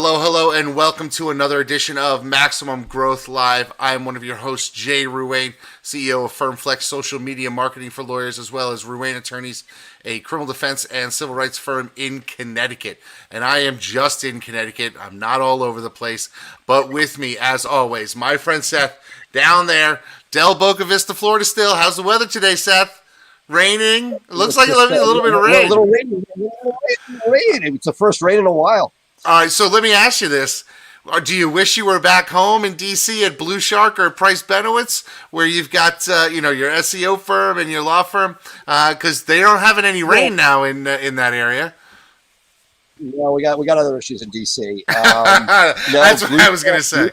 Hello, hello, and welcome to another edition of Maximum Growth Live. I am one of your hosts, Jay Ruane, CEO of FirmFlex Social Media Marketing for Lawyers, as well as Ruane Attorneys, a criminal defense and civil rights firm in Connecticut. And I am just in Connecticut. I'm not all over the place. But with me, as always, my friend Seth, down there, Del Boca Vista, Florida still. How's the weather today, Seth? Raining? It looks like a little bit of rain. A little rain. It's the first rain in a while. All right, so let me ask you this. Do you wish you were back home in D.C. at Blue Shark or Price Benowitz, where you've got your SEO firm and your law firm? Because they don't have any rain now in that area. No, we got other issues in D.C. That's what I was going to say.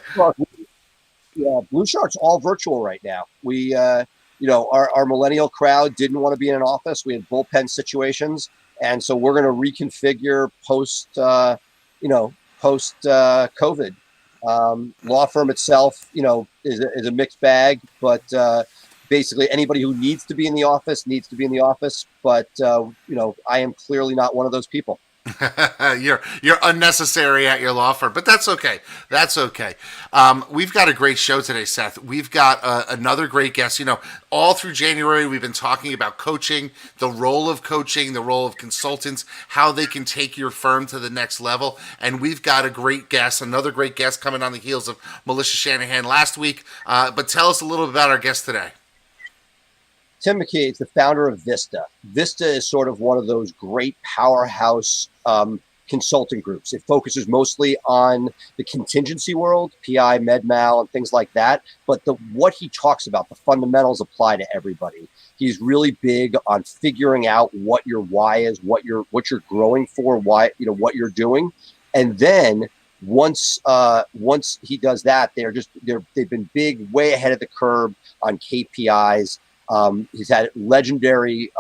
Blue Shark's all virtual right now. We, our millennial crowd didn't want to be in an office. We had bullpen situations, and so we're going to reconfigure post COVID. Law firm itself, is a mixed bag, but basically anybody who needs to be in the office needs to be in the office. But I am clearly not one of those people. You're unnecessary at your law firm, but that's okay. That's okay. We've got a great show today, Seth. We've got another great guest. All through January, we've been talking about coaching, the role of coaching, the role of consultants, how they can take your firm to the next level. And we've got a great guest, another great guest coming on the heels of Melissa Shanahan last week. But tell us a little bit about our guest today. Tim Mckay is the founder of Vista. Vista is sort of one of those great powerhouse consulting groups. It focuses mostly on the contingency world, PI, med-mal, and things like that. But what he talks about, the fundamentals apply to everybody. He's really big on figuring out what your why is, what you're growing for, why what you're doing, and then once he does that, they've been big, way ahead of the curve on KPIs. He's had legendary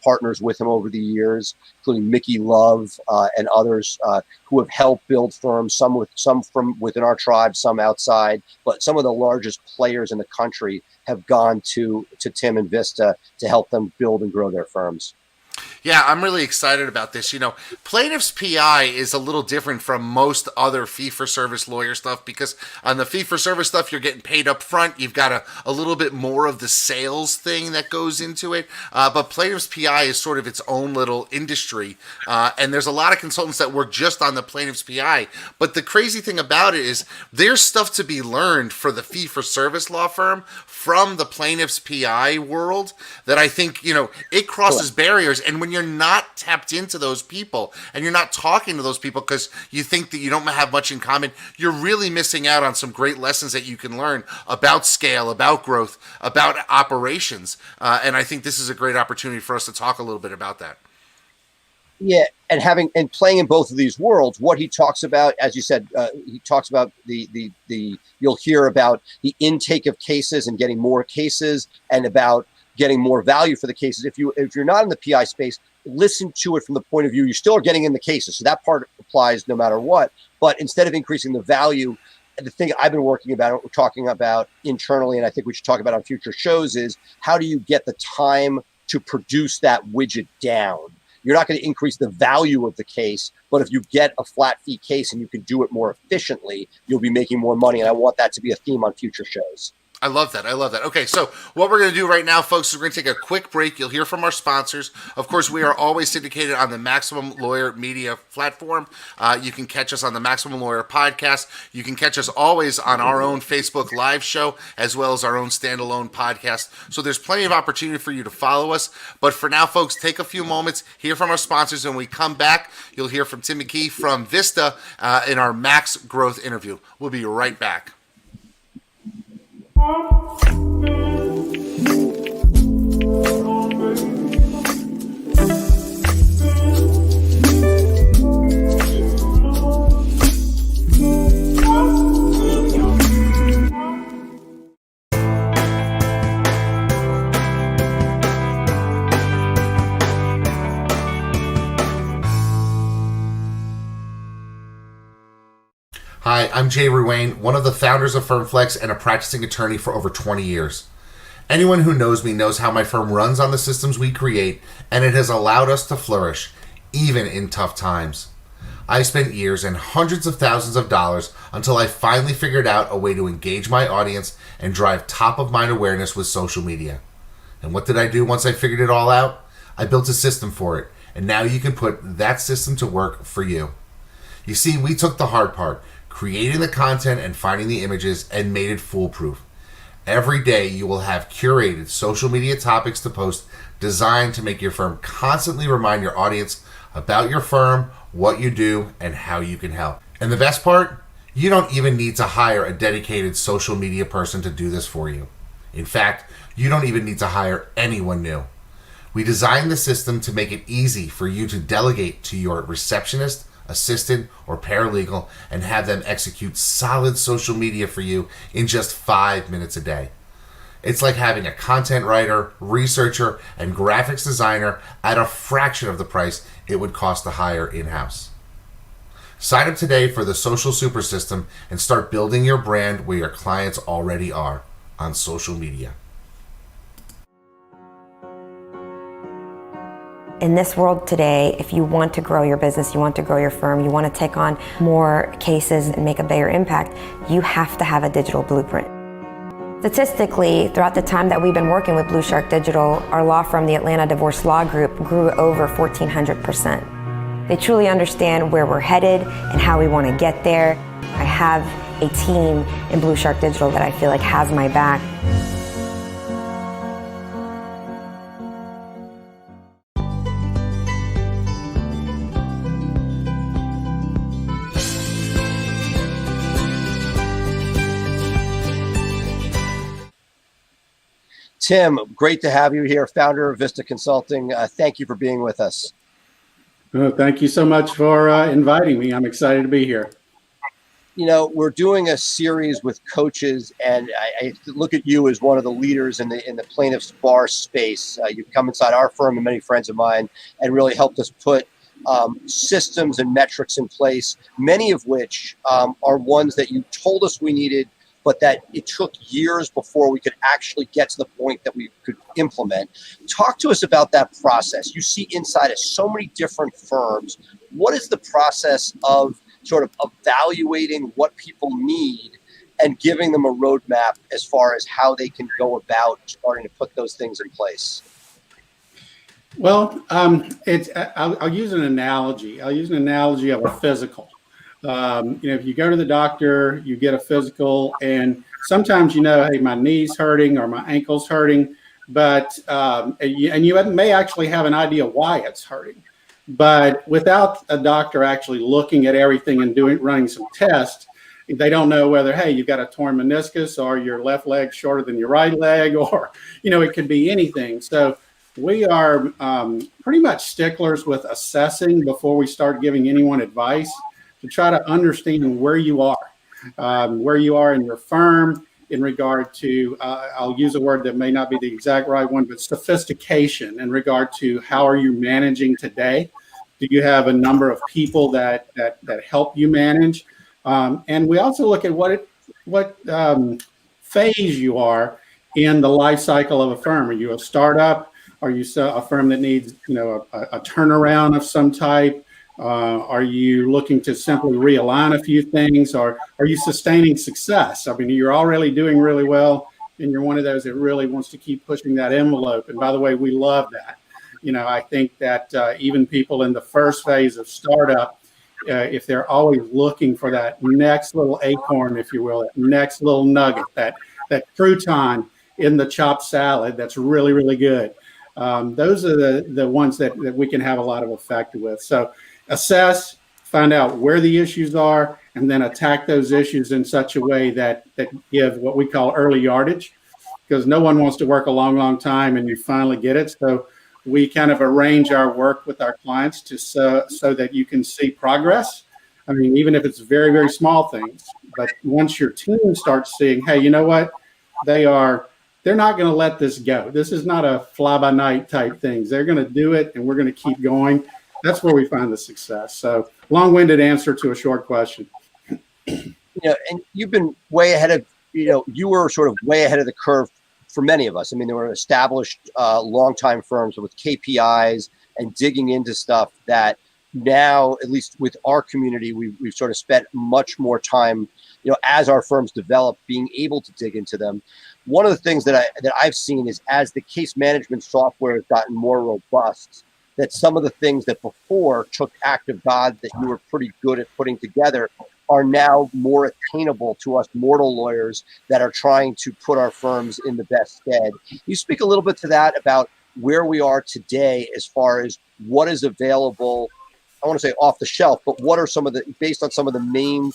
partners with him over the years, including Mickey Love and others who have helped build firms, some from within our tribe, some outside. But some of the largest players in the country have gone to Tim and Vista to help them build and grow their firms. Yeah, I'm really excited about this. Plaintiff's PI is a little different from most other fee-for-service lawyer stuff because on the fee-for-service stuff, you're getting paid up front. You've got a little bit more of the sales thing that goes into it. But plaintiff's PI is sort of its own little industry. And there's a lot of consultants that work just on the plaintiff's PI. But the crazy thing about it is there's stuff to be learned for the fee-for-service law firm from the plaintiff's PI world that I think, it crosses barriers. And when you're not tapped into those people and you're not talking to those people because you think that you don't have much in common, you're really missing out on some great lessons that you can learn about scale, about growth, about operations. And I think this is a great opportunity for us to talk a little bit about that. Yeah, and playing in both of these worlds, what he talks about, as you said, he talks about the you'll hear about the intake of cases and getting more cases and about getting more value for the cases. If you're not in the PI space, listen to it from the point of view you still are getting in the cases. So that part applies no matter what. But instead of increasing the value, the thing I've been we're talking about internally, and I think we should talk about on future shows, is how do you get the time to produce that widget down? You're not going to increase the value of the case, but if you get a flat fee case and you can do it more efficiently, you'll be making more money. And I want that to be a theme on future shows. I love that. Okay, so what we're going to do right now, folks, is we're going to take a quick break. You'll hear from our sponsors. Of course, we are always syndicated on the Maximum Lawyer Media platform. You can catch us on the Maximum Lawyer podcast. You can catch us always on our own Facebook Live show, as well as our own standalone podcast. So there's plenty of opportunity for you to follow us. But for now, folks, take a few moments, hear from our sponsors, and when we come back, you'll hear from Tim Mckay from Vista in our Max Growth interview. We'll be right back. Hi, I'm Jay Ruane, one of the founders of FirmFlex and a practicing attorney for over 20 years. Anyone who knows me knows how my firm runs on the systems we create, and it has allowed us to flourish, even in tough times. I spent years and hundreds of thousands of dollars until I finally figured out a way to engage my audience and drive top of mind awareness with social media. And what did I do once I figured it all out? I built a system for it, and now you can put that system to work for you. You see, we took the hard part, creating the content and finding the images, and made it foolproof. Every day you will have curated social media topics to post designed to make your firm constantly remind your audience about your firm, what you do, and how you can help. And the best part? You don't even need to hire a dedicated social media person to do this for you. In fact, you don't even need to hire anyone new. We designed the system to make it easy for you to delegate to your receptionist, assistant, or paralegal and have them execute solid social media for you in just 5 minutes a day. It's like having a content writer, researcher, and graphics designer at a fraction of the price it would cost to hire in-house. Sign up today for the Social Super System and start building your brand where your clients already are, on social media. In this world today, if you want to grow your business, you want to grow your firm, you want to take on more cases and make a bigger impact, you have to have a digital blueprint. Statistically, throughout the time that we've been working with Blue Shark Digital, our law firm, the Atlanta Divorce Law Group, grew over 1,400%. They truly understand where we're headed and how we want to get there. I have a team in Blue Shark Digital that I feel like has my back. Tim, great to have you here, founder of Vista Consulting. Thank you for being with us. Thank you so much for inviting me. I'm excited to be here. You know, we're doing a series with coaches, and I look at you as one of the leaders in the plaintiff's bar space. You've come inside our firm and many friends of mine and really helped us put systems and metrics in place, many of which are ones that you told us we needed, but that it took years before we could actually get to the point that we could implement. Talk to us about that process. You see inside of so many different firms. What is the process of sort of evaluating what people need and giving them a roadmap as far as how they can go about starting to put those things in place? Well, I'll use an analogy. I'll use an analogy of a physical. If you go to the doctor, you get a physical, and sometimes hey, my knee's hurting or my ankle's hurting, but and you may actually have an idea why it's hurting, but without a doctor actually looking at everything and running some tests, they don't know whether, hey, you've got a torn meniscus or your left leg shorter than your right leg, or it could be anything. So we are pretty much sticklers with assessing before we start giving anyone advice, to try to understand where you are in your firm in regard to, I'll use a word that may not be the exact right one, but sophistication in regard to how are you managing today? Do you have a number of people that help you manage? And we also look at what phase you are in the life cycle of a firm. Are you a startup? Are you a firm that needs a turnaround of some type? Are you looking to simply realign a few things, or are you sustaining success? I mean, you're already doing really well, and you're one of those that really wants to keep pushing that envelope. And by the way, we love that. I think that even people in the first phase of startup, if they're always looking for that next little acorn, if you will, that next little nugget, that crouton in the chopped salad that's really, really good. Those are the ones that we can have a lot of effect with. So assess, find out where the issues are, and then attack those issues in such a way that give what we call early yardage, because no one wants to work a long, long time and you finally get it. So we kind of arrange our work with our clients so that you can see progress. I mean, even if it's very, very small things, but once your team starts seeing, hey, you know what, they're not going to let this go. This is not a fly-by-night type things. They're going to do it, and we're going to keep going. That's where we find the success. So long-winded answer to a short question. And you've been way ahead of, you were sort of way ahead of the curve for many of us. I mean, there were established long-time firms with KPIs and digging into stuff that now, at least with our community, we've sort of spent much more time, as our firms develop, being able to dig into them. One of the things that I've seen is as the case management software has gotten more robust, that some of the things that before took act of God that you were pretty good at putting together are now more attainable to us mortal lawyers that are trying to put our firms in the best stead. You speak a little bit to that about where we are today as far as what is available, I want to say off the shelf, but what are some of the, based on some of the main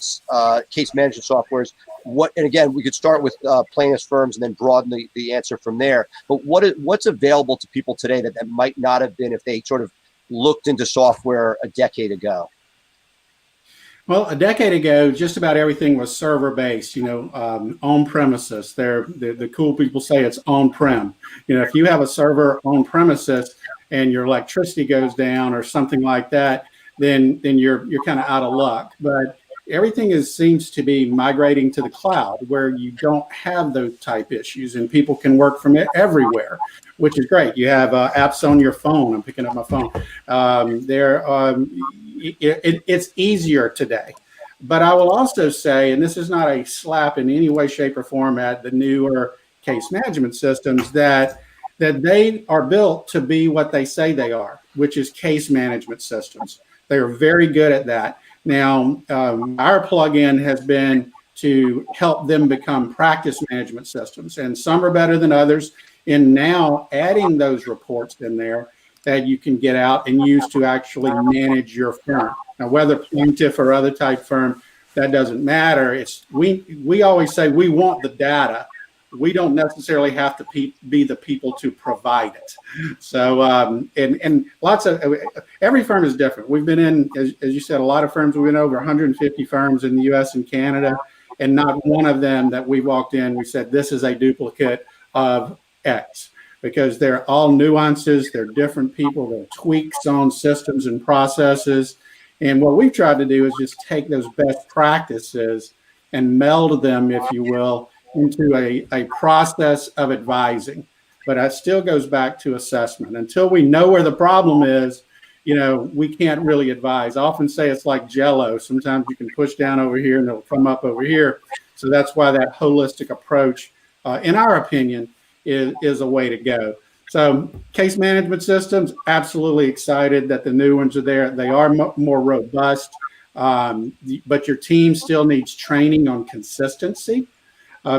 case management softwares, and again, we could start with plaintiffs firms and then broaden the answer from there. But what's available to people today that might not have been if they sort of looked into software a decade ago? Well, a decade ago, just about everything was server-based, on premises. The cool people say it's on-prem. If you have a server on premises and your electricity goes down or something like that, then you're kind of out of luck. But everything seems to be migrating to the cloud where you don't have those type issues and people can work from it everywhere, which is great. You have apps on your phone. I'm picking up my phone. It's easier today. But I will also say, and this is not a slap in any way, shape, or form at the newer case management systems, that they are built to be what they say they are, which is case management systems. They are very good at that. Now, our plugin has been to help them become practice management systems, and some are better than others. And now adding those reports in there that you can get out and use to actually manage your firm. Now, whether plaintiff or other type firm, that doesn't matter. We always say we want the data. We don't necessarily have to be the people to provide it. So, and lots of, every firm is different. We've been in, as you said, a lot of firms. We've been over 150 firms in the US and Canada, and not one of them that we walked in, we said, this is a duplicate of X, because they're all nuances. They're different people. They're tweaks on systems and processes. And what we've tried to do is just take those best practices and meld them, if you will, into a process of advising. But that still goes back to assessment. Until we know where the problem is, we can't really advise. I often say it's like Jell-O. Sometimes you can push down over here and it'll come up over here. So that's why that holistic approach, in our opinion, is a way to go. So case management systems, absolutely excited that the new ones are there. They are more robust, but your team still needs training on consistency.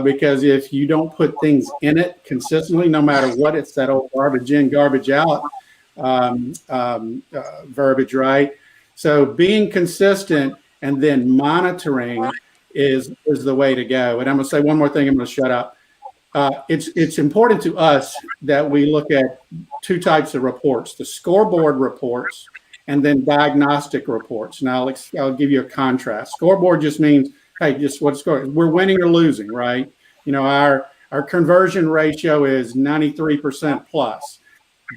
Because if you don't put things in it consistently, no matter what, it's that old garbage in, garbage out verbiage, right? So being consistent and then monitoring is the way to go. And I'm going to say one more thing. I'm going to shut up. It's important to us that we look at two types of reports: the scoreboard reports and then diagnostic reports. Now I'll give you a contrast. Scoreboard just means, hey, just what score? We're winning or losing, right? Our conversion ratio is 93% plus.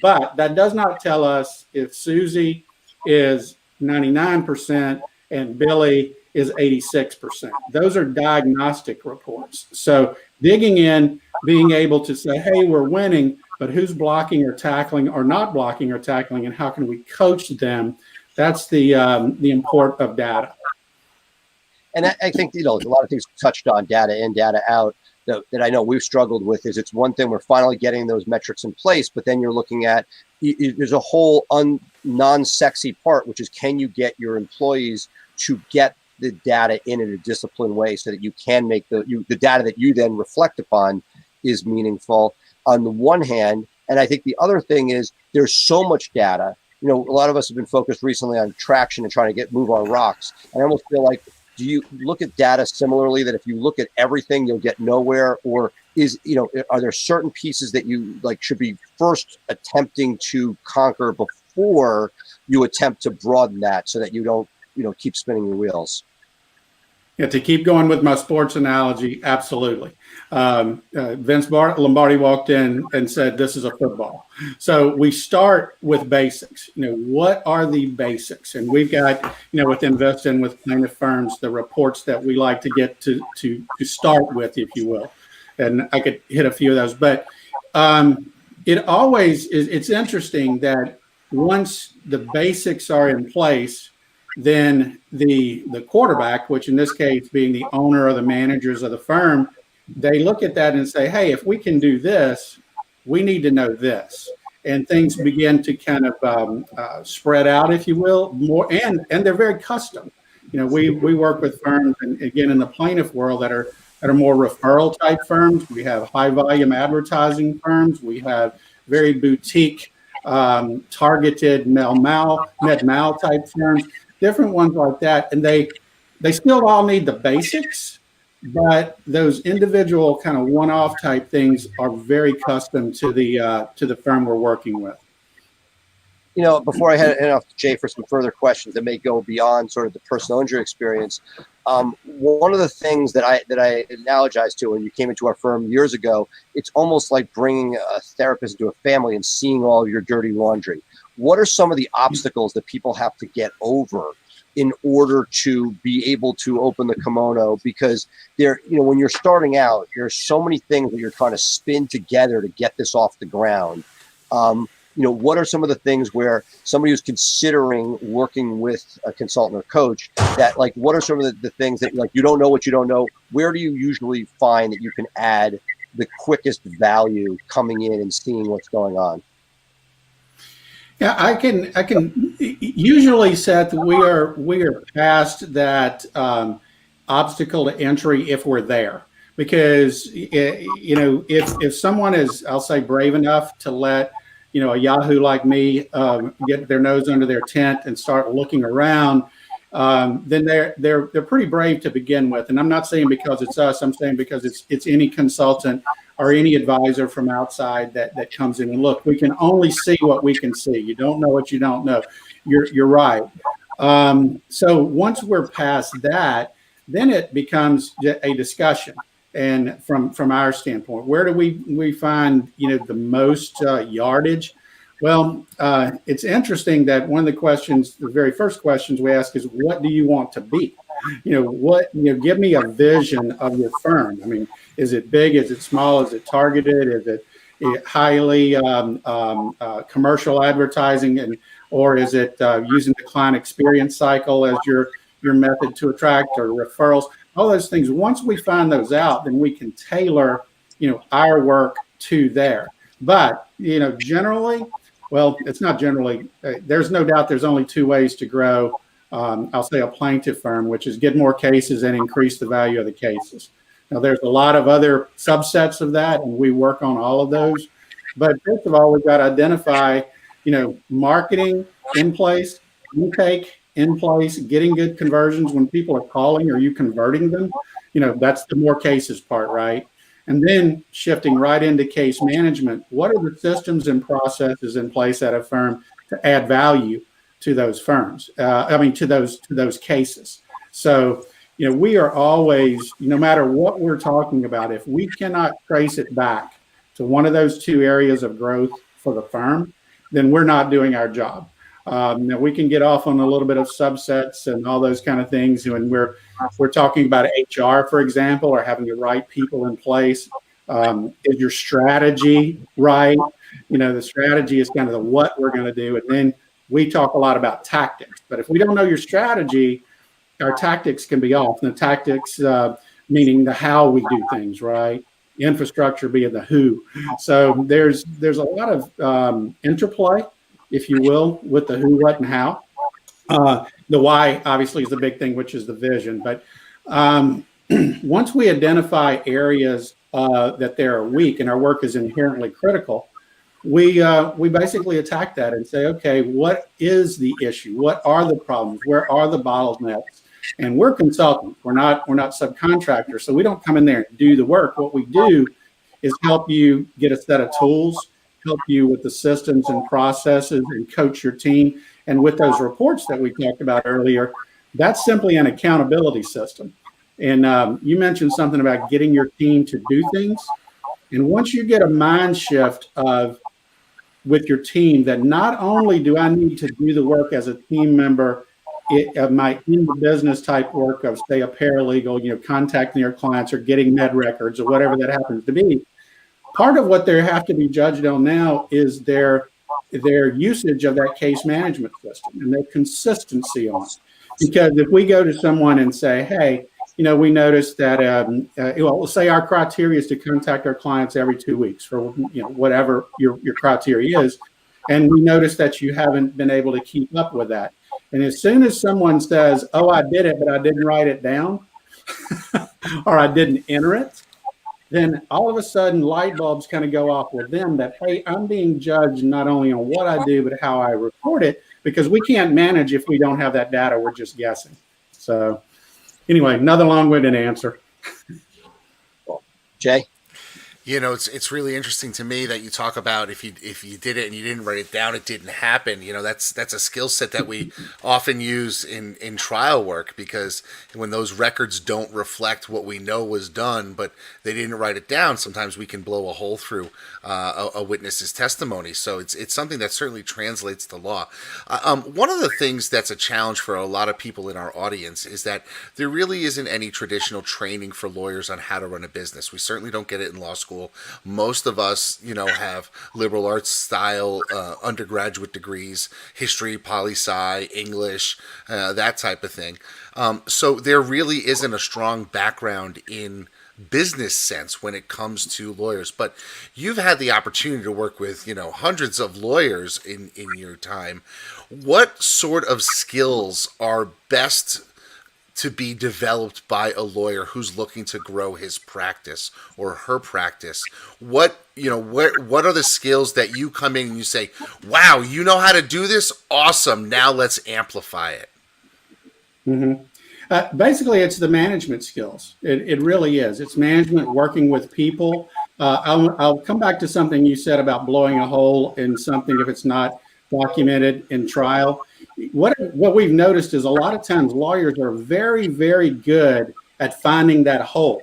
But that does not tell us if Susie is 99% and Billy is 86%. Those are diagnostic reports. So digging in, being able to say, hey, we're winning, but who's blocking or tackling or not blocking or tackling, and how can we coach them? That's the import of data. And I think, a lot of things touched on data in, data out that I know we've struggled with. Is it's one thing, we're finally getting those metrics in place, but then you're looking at, there's a whole non-sexy part, which is, can you get your employees to get the data in a disciplined way so that you can make the data that you then reflect upon is meaningful on the one hand. And I think the other thing is there's so much data. A lot of us have been focused recently on traction and trying to move on rocks. And I almost feel like, do you look at data similarly, that if you look at everything, you'll get nowhere? Or are there certain pieces that you should be first attempting to conquer before you attempt to broaden that so that you don't, keep spinning your wheels? Yeah, to keep going with my sports analogy, absolutely. Vince Lombardi walked in and said, this is a football. So we start with basics. What are the basics? And we've got, within Vista and with plaintiff firms, the reports that we like to get to start with, if you will. And I could hit a few of those. But it always is, it's interesting that once the basics are in place, then the quarterback, which in this case being the owner or the managers of the firm, they look at that and say, hey, if we can do this, we need to know this. And things begin to kind of spread out, if you will, more, and they're very custom. We work with firms, and again, in the plaintiff world, that are more referral type firms. We have high volume advertising firms. We have very boutique, targeted med-mal type firms, different ones like that. And they still all need the basics, but those individual kind of one-off type things are very custom to the firm we're working with. Before I head off to Jay for some further questions that may go beyond sort of the personal injury experience, one of the things that I analogize to when you came into our firm years ago, it's almost like bringing a therapist into a family and seeing all of your dirty laundry. What are some of the obstacles that people have to get over in order to be able to open the kimono? Because when you're starting out, there's so many things that you're trying to spin together to get this off the ground. What are some of the things where somebody who's considering working with a consultant or coach, that what are some of the things that you don't know what you don't know? Where do you usually find that you can add the quickest value coming in and seeing what's going on? Yeah, I can usually, Seth, we are past that obstacle to entry if we're there, because if someone is, I'll say, brave enough to let a Yahoo like me get their nose under their tent and start looking around, then they're pretty brave to begin with. And I'm not saying because it's us, I'm saying because it's any consultant or any advisor from outside that comes in. And look, we can only see what we can see. You don't know what you don't know. You're right. So once we're past that, then it becomes a discussion. And from our standpoint, where do we find the most yardage? Well, it's interesting that one of the very first questions we ask is, what do you want to be? Give me a vision of your firm. I mean, is it big? Is it small? Is it targeted? Is it highly commercial advertising, or is it using the client experience cycle as your method to attract, or referrals? All those things. Once we find those out, then we can tailor, our work to there. But, generally, well, it's not generally, there's no doubt there's only two ways to grow, I'll say, a plaintiff firm, which is get more cases and increase the value of the cases. Now, there's a lot of other subsets of that, and we work on all of those. But first of all, we've got to identify, marketing in place, intake in place, getting good conversions. When people are calling, are you converting them? That's the more cases part, right? And then shifting right into case management. What are the systems and processes in place at a firm to add value to those firms? To those cases. So, we are always, no matter what we're talking about, if we cannot trace it back to one of those two areas of growth for the firm, then we're not doing our job. Now we can get off on a little bit of subsets and all those kind of things when we're talking about HR, for example, or having the right people in place. Is your strategy right? The strategy is kind of the what we're going to do, and then we talk a lot about tactics. But if we don't know your strategy, our tactics can be off. And the tactics meaning the how we do things, right? Infrastructure being the who. So there's a lot of interplay, if you will, with the who, what, and how. The why, obviously, is the big thing, which is the vision. But once we identify areas that they are weak and our work is inherently critical, we basically attack that and say, okay, what is the issue? What are the problems? Where are the bottlenecks? And we're consultants. We're not subcontractors. So we don't come in there and do the work. What we do is help you get a set of tools, help you with the systems and processes, and coach your team. And with those reports that we talked about earlier, that's simply an accountability system. And you mentioned something about getting your team to do things. And once you get a mind shift with your team, that not only do I need to do the work as a team member, my in the business type work of, say, a paralegal, contacting your clients or getting med records or whatever that happens to be. Part of what they have to be judged on now is their their usage of that case management system and their consistency on it. Because if we go to someone and say, hey, we noticed that, well, let's say our criteria is to contact our clients every 2 weeks for, whatever your criteria is. And we notice that you haven't been able to keep up with that. And as soon as someone says, oh, I did it, but I didn't write it down or I didn't enter it, then all of a sudden light bulbs kind of go off with them that, hey, I'm being judged not only on what I do, but how I report it, because we can't manage if we don't have that data. We're just guessing. So anyway, another long-winded answer. Jay? It's really interesting to me that you talk about if you did it and you didn't write it down, it didn't happen. That's a skill set that we often use in trial work, because when those records don't reflect what we know was done, but they didn't write it down, sometimes we can blow a hole through a witness's testimony. So it's something that certainly translates to law. One of the things that's a challenge for a lot of people in our audience is that there really isn't any traditional training for lawyers on how to run a business. We certainly don't get it in law school. Most of us, have liberal arts style undergraduate degrees, history, poli-sci, English, that type of thing. So there really isn't a strong background in business sense when it comes to lawyers. But you've had the opportunity to work with, hundreds of lawyers in your time. What sort of skills are best to be developed by a lawyer who's looking to grow his practice or her practice? What are the skills that you come in and you say, wow, you know how to do this? Awesome. Now let's amplify it. Mm-hmm. Basically, it's the management skills. It really is. It's management, working with people. I'll come back to something you said about blowing a hole in something if it's not documented in trial. What we've noticed is a lot of times lawyers are very, very good at finding that hole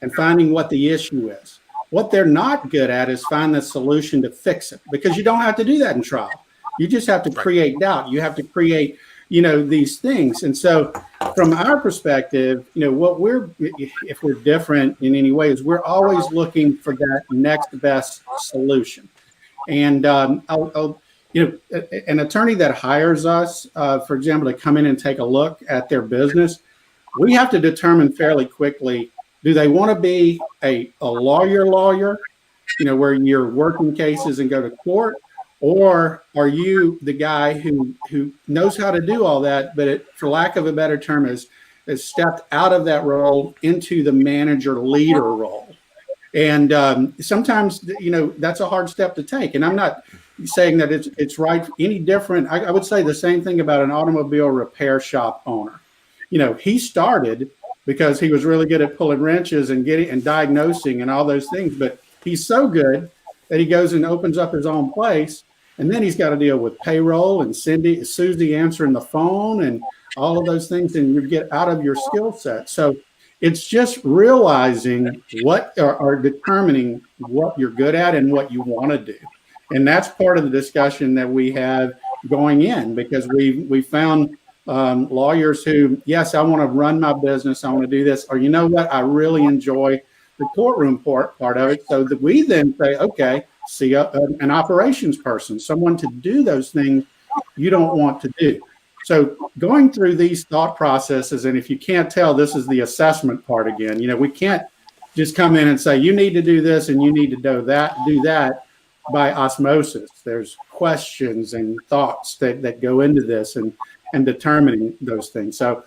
and finding what the issue is. What they're not good at is find the solution to fix it, because you don't have to do that in trial. You just have to create doubt. You have to create, these things. And so from our perspective, if we're different in any way, is we're always looking for that next best solution. And an attorney that hires us, for example, to come in and take a look at their business, we have to determine fairly quickly, do they want to be a lawyer, where you're working cases and go to court, or are you the guy who knows how to do all that, but for lack of a better term, has stepped out of that role into the manager leader role? And sometimes, that's a hard step to take. And I'm not saying that it's right any different. I would say the same thing about an automobile repair shop owner. He started because he was really good at pulling wrenches and getting and diagnosing and all those things, but he's so good that he goes and opens up his own place, and then he's got to deal with payroll and Susie answering the phone and all of those things, and you get out of your skill set. So it's just realizing what or determining what you're good at and what you want to do. And that's part of the discussion that we have going in, because we found lawyers who, yes, I want to run my business, I want to do this, or you know what, I really enjoy the courtroom part of it. So that we then say, okay, see an operations person, someone to do those things you don't want to do. So going through these thought processes, and if you can't tell, this is the assessment part again. We can't just come in and say, you need to do this and you need to do that by osmosis. There's questions and thoughts that go into this and determining those things. So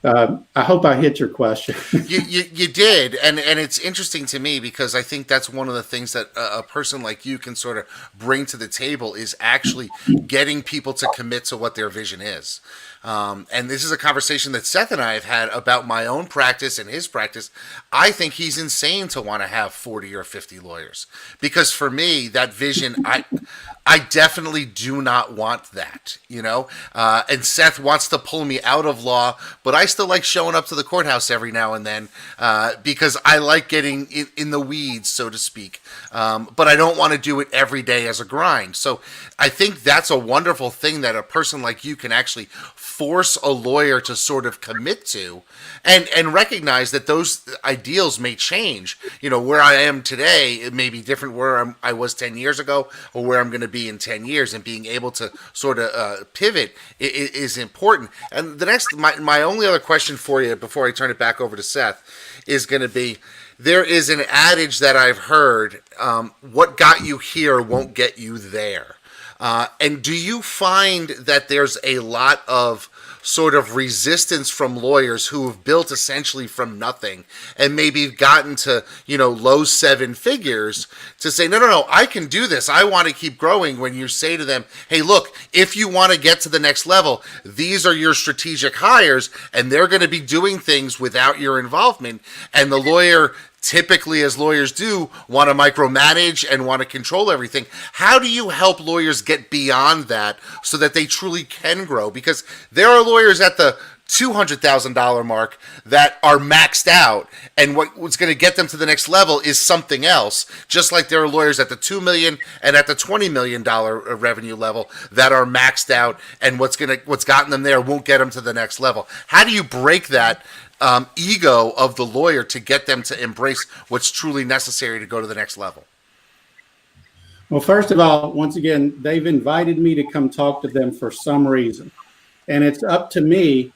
I hope I hit your question. You did, and it's interesting to me because I think that's one of the things that a person like you can sort of bring to the table is actually getting people to commit to what their vision is. And this is a conversation that Seth and I have had about my own practice and his practice. I think he's insane to want to have 40 or 50 lawyers, because for me, that vision, I definitely do not want that, and Seth wants to pull me out of law, but I still like showing up to the courthouse every now and then because I like getting in the weeds, so to speak. But I don't want to do it every day as a grind. So I think that's a wonderful thing that a person like you can actually force a lawyer to sort of commit to and recognize that those ideals may change. Where I am today, it may be different where I was 10 years ago or where I'm going to be in 10 years, and being able to sort of pivot is important. And the next, my only other question for you before I turn it back over to Seth is going to be, there is an adage that I've heard, what got you here won't get you there. And do you find that there's a lot of sort of resistance from lawyers who have built essentially from nothing and maybe gotten to, low seven figures to say, no, I can do this. I want to keep growing. When you say to them, hey, look, if you want to get to the next level, these are your strategic hires, and they're going to be doing things without your involvement. And the lawyer, typically, as lawyers do, want to micromanage and want to control everything. How do you help lawyers get beyond that so that they truly can grow? Because there are lawyers at the $200,000 mark that are maxed out, and what's going to get them to the next level is something else. Just like there are lawyers at the $2 million and at the $20 million revenue level that are maxed out, and what's gotten them there won't get them to the next level. How do you break that ego of the lawyer to get them to embrace what's truly necessary to go to the next level? Well, first of all, once again, they've invited me to come talk to them for some reason, and it's up to me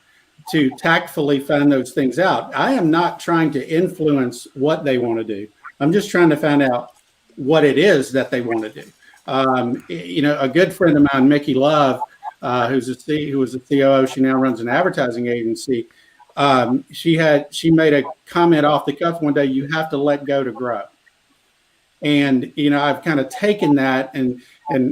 to tactfully find those things out. I am not trying to influence what they want to do. I'm just trying to find out what it is that they want to do. A good friend of mine, Mckay Love, who was a COO, she now runs an advertising agency. She made a comment off the cuff one day: you have to let go to grow. And, I've kind of taken that and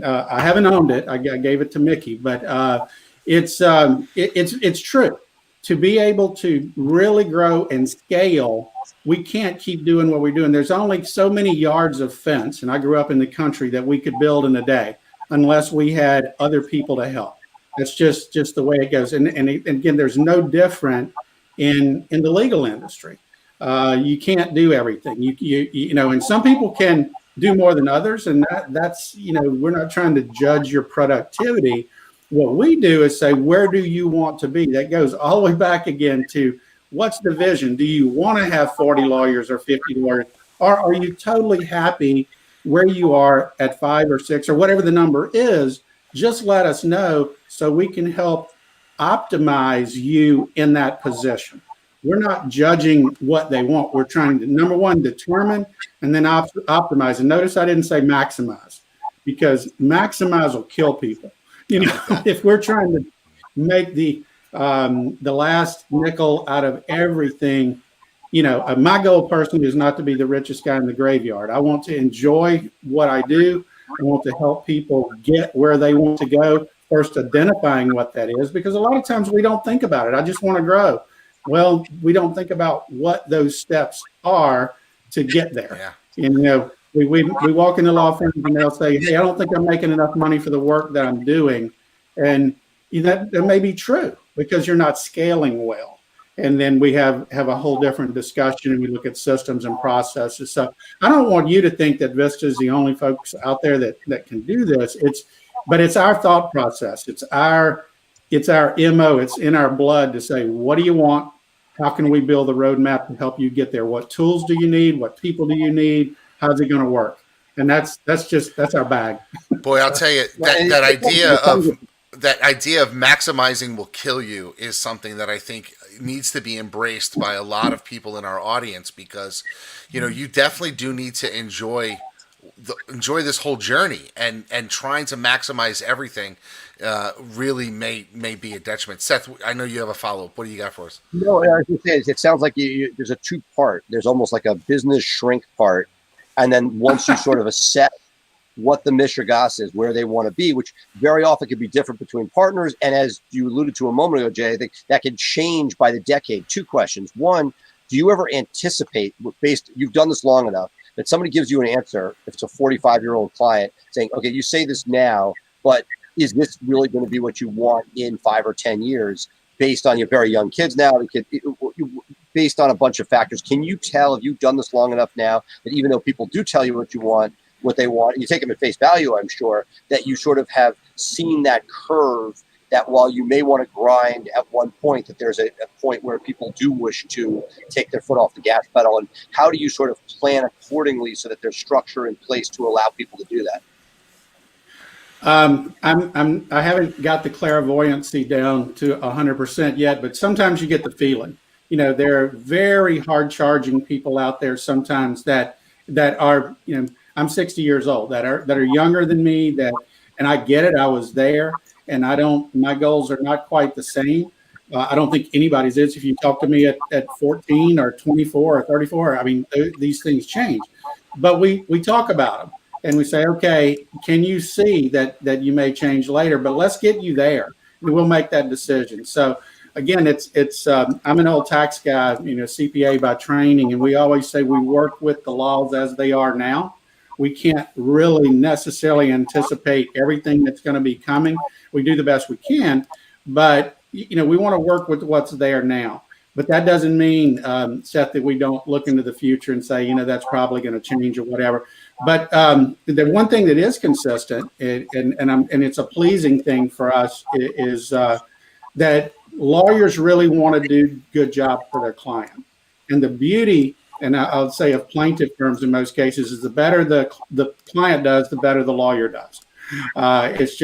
I haven't owned it. I gave it to Mckay, but it's true. To be able to really grow and scale, we can't keep doing what we're doing. There's only so many yards of fence, and I grew up in the country, that we could build in a day unless we had other people to help. That's just the way it goes. And again, there's no different in the legal industry. You can't do everything. And some people can do more than others, and that's we're not trying to judge your productivity. What we do is say, where do you want to be? That goes all the way back again to, what's the vision? Do you want to have 40 lawyers or 50 lawyers? Or are you totally happy where you are at 5 or 6 or whatever the number is? Just let us know so we can help optimize you in that position. We're not judging what they want. We're trying to, number one, determine and then optimize. And notice I didn't say maximize, because maximize will kill people. If we're trying to make the last nickel out of everything, my goal personally is not to be the richest guy in the graveyard. I want to enjoy what I do. I want to help people get where they want to go, first identifying what that is, because a lot of times we don't think about it. I just want to grow. Well, we don't think about what those steps are to get there. Yeah. And, we walk into law firms and they'll say, hey, I don't think I'm making enough money for the work that I'm doing. And that may be true because you're not scaling well. And then we have a whole different discussion, and we look at systems and processes. So I don't want you to think that Vista is the only folks out there that can do this. But it's our thought process. It's our MO. It's in our blood to say, what do you want? How can we build a roadmap to help you get there? What tools do you need? What people do you need? How's it going to work? And that's our bag. Boy, I'll tell you, that idea of maximizing will kill you is something that I think needs to be embraced by a lot of people in our audience, because you definitely do need to enjoy this whole journey, and trying to maximize everything really may be a detriment. Seth, I know you have a follow-up. What do you got for us? No, I was going to say, it sounds like there's a two-part. There's almost like a business shrink part. And then once you sort of assess what the Michigas is, where they want to be, which very often can be different between partners. And as you alluded to a moment ago, Jay, I think that can change by the decade. Two questions. One, do you ever anticipate, you've done this long enough, that somebody gives you an answer, if it's a 45-year-old client, saying, okay, you say this now, but is this really going to be what you want in 5 or 10 years based on your very young kids now, based on a bunch of factors? Can you tell, if you've done this long enough now, that even though people do tell you what they want, and you take them at face value, I'm sure, that you sort of have seen that curve, that while you may want to grind at one point, that there's a point where people do wish to take their foot off the gas pedal? And how do you sort of plan accordingly so that there's structure in place to allow people to do that? I haven't got the clairvoyancy down to 100% yet, but sometimes you get the feeling. There are very hard charging people out there sometimes that are, I'm 60 years old, that are younger than me, and I get it. I was there, and my goals are not quite the same. I don't think anybody's is. If you talk to me at 14 or 24 or 34, I mean, these things change, but we talk about them. And we say, okay, can you see that you may change later? But let's get you there, and we'll make that decision. So again, I'm an old tax guy, CPA by training, and we always say we work with the laws as they are now. We can't really necessarily anticipate everything that's going to be coming. We do the best we can, but we want to work with what's there now. But that doesn't mean, Seth, that we don't look into the future and say, that's probably going to change or whatever. But the one thing that is consistent, and it's a pleasing thing for us, is that lawyers really want to do a good job for their client. And the beauty, and I'll say of plaintiff firms in most cases, is the better the client does, the better the lawyer does. It's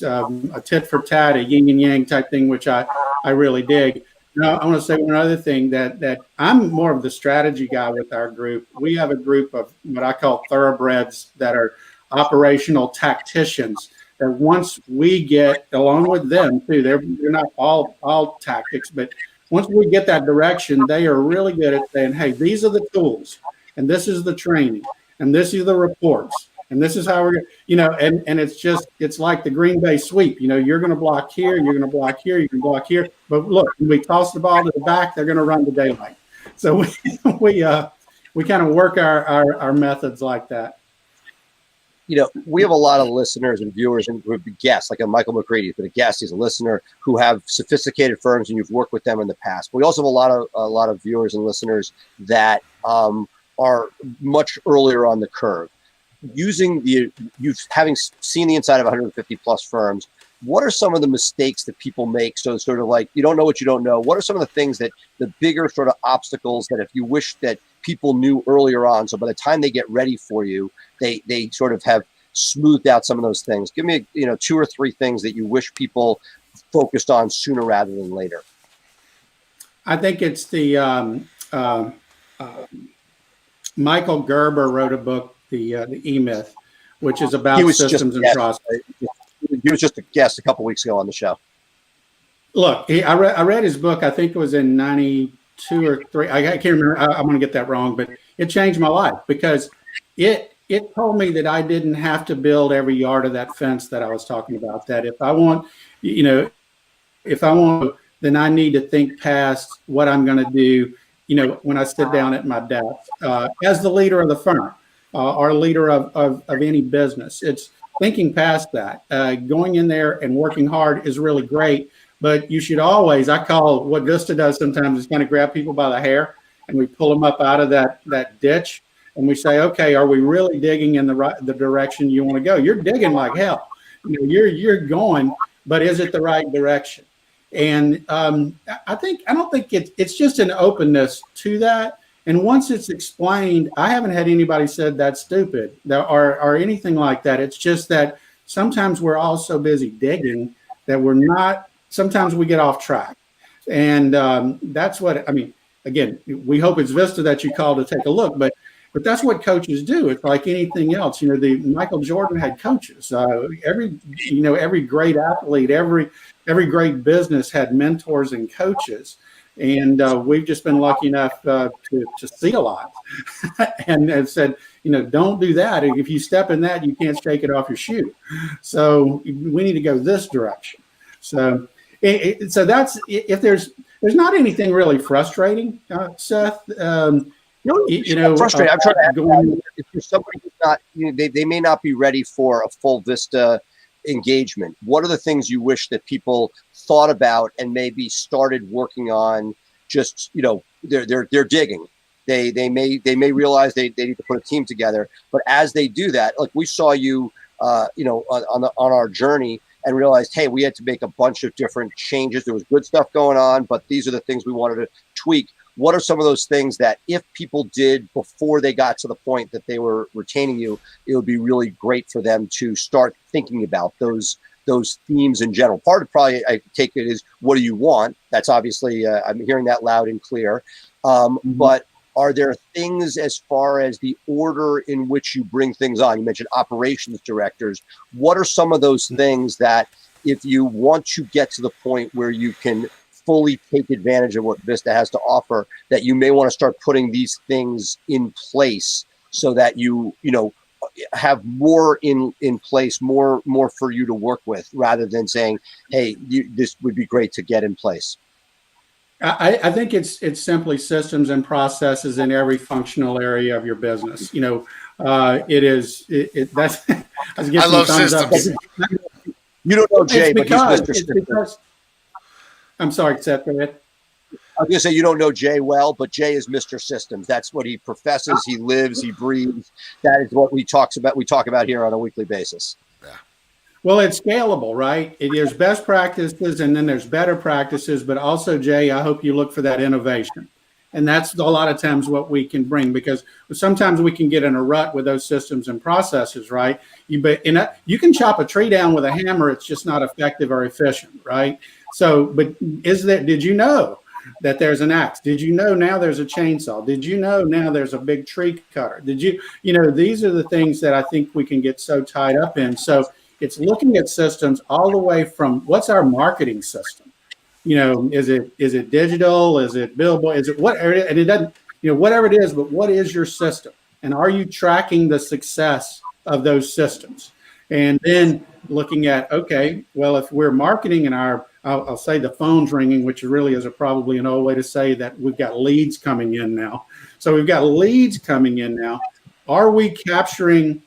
a tit for tat, a yin and yang type thing, which I really dig. Now, I want to say one other thing, that I'm more of the strategy guy with our group. We have a group of what I call thoroughbreds that are operational tacticians. That once we get, along with them too, they're not all tactics, but once we get that direction, they are really good at saying, hey, these are the tools, and this is the training, and this is the reports, and this is how we're, and it's like the Green Bay sweep. You're going to block here, you're going to block here, you're going to block here. But look, when we toss the ball to the back, they're going to run to daylight. So we kind of work our methods like that. We have a lot of listeners and viewers and who have been guests, like a Michael McCready, who's been a guest. He's a listener who have sophisticated firms, and you've worked with them in the past. But we also have a lot of viewers and listeners that are much earlier on the curve. Having seen the inside of 150 plus firms, what are some of the mistakes that people make? So sort of like, you don't know what you don't know. What are some of the things that the bigger sort of obstacles that if you wish that people knew earlier on, so by the time they get ready for you, they sort of have smoothed out some of those things? Give me, 2 or 3 things that you wish people focused on sooner rather than later. I think it's the Michael Gerber wrote a book, the E-Myth, which is about systems and process. He was just a guest a couple weeks ago on the show. Look, I read his book. I think it was in 92 or 3. I can't remember. I'm going to get that wrong, but it changed my life because it told me that I didn't have to build every yard of that fence that I was talking about. That if I want, then I need to think past what I'm going to do, when I sit down at my desk as the leader of the firm or leader of any business. It's thinking past that. Going in there and working hard is really great, but you should always, I call what Vista does sometimes is kind of grab people by the hair and we pull them up out of that ditch. And we say, okay, are we really digging in the direction you want to go? You're digging like hell. You're going, but is it the right direction? And I don't think it's just an openness to that. And once it's explained, I haven't had anybody said that's stupid or anything like that. It's just that sometimes we're all so busy digging that sometimes we get off track. And that's what, again, we hope it's Vista that you call to take a look, but that's what coaches do. It's like anything else. The Michael Jordan had coaches. Every great athlete, every great business had mentors and coaches. And we've just been lucky enough to see a lot and have said, don't do that. If you step in that, you can't shake it off your shoe. So we need to go this direction. So that's, if there's not anything really frustrating, Seth. Frustrating. I'm trying to ask if there's somebody who's not, they may not be ready for a full Vista engagement. What are the things you wish that people thought about and maybe started working on? Just they're digging. They may realize they need to put a team together, but as they do that, like we saw you, on our journey and realized, hey, we had to make a bunch of different changes. There was good stuff going on, but these are the things we wanted to tweak. what are some of those things that if people did before they got to the point that they were retaining you, it would be really great for them to start thinking about those themes in general? Part of probably, I take it, is what do you want? That's obviously, I'm hearing that loud and clear. But are there things as far as the order in which you bring things on? You mentioned operations directors. What are some of those things that if you want to get to the point where you can fully take advantage of what Vista has to offer, that you may want to start putting these things in place so that you have more in place, more for you to work with, rather than saying, hey, this would be great to get in place? I think it's simply systems and processes in every functional area of your business. It is. That's. I love systems. You don't know Jay, but he's Mr. Systems. I'm sorry, Seth. Go ahead. I was going to say, you don't know Jay well, but Jay is Mr. Systems. That's what he professes. He lives. He breathes. That is what we talk about here on a weekly basis. Well, it's scalable, right? There's best practices and then there's better practices, but also, Jay, I hope you look for that innovation. And that's a lot of times what we can bring, because sometimes we can get in a rut with those systems and processes, right? You can chop a tree down with a hammer. It's just not effective or efficient, right? So, but did you know that there's an axe? Did you know now there's a chainsaw? Did you know now there's a big tree cutter? These are the things that I think we can get so tied up in. So it's looking at systems all the way from what's our marketing system? Is it digital? Is it billboard? Is it what? And it doesn't, whatever it is, but what is your system? And are you tracking the success of those systems? And then looking at, okay, well, if we're marketing and I'll say the phone's ringing, which really is probably an old way to say that we've got leads coming in now. So we've got leads coming in now. Are we capturing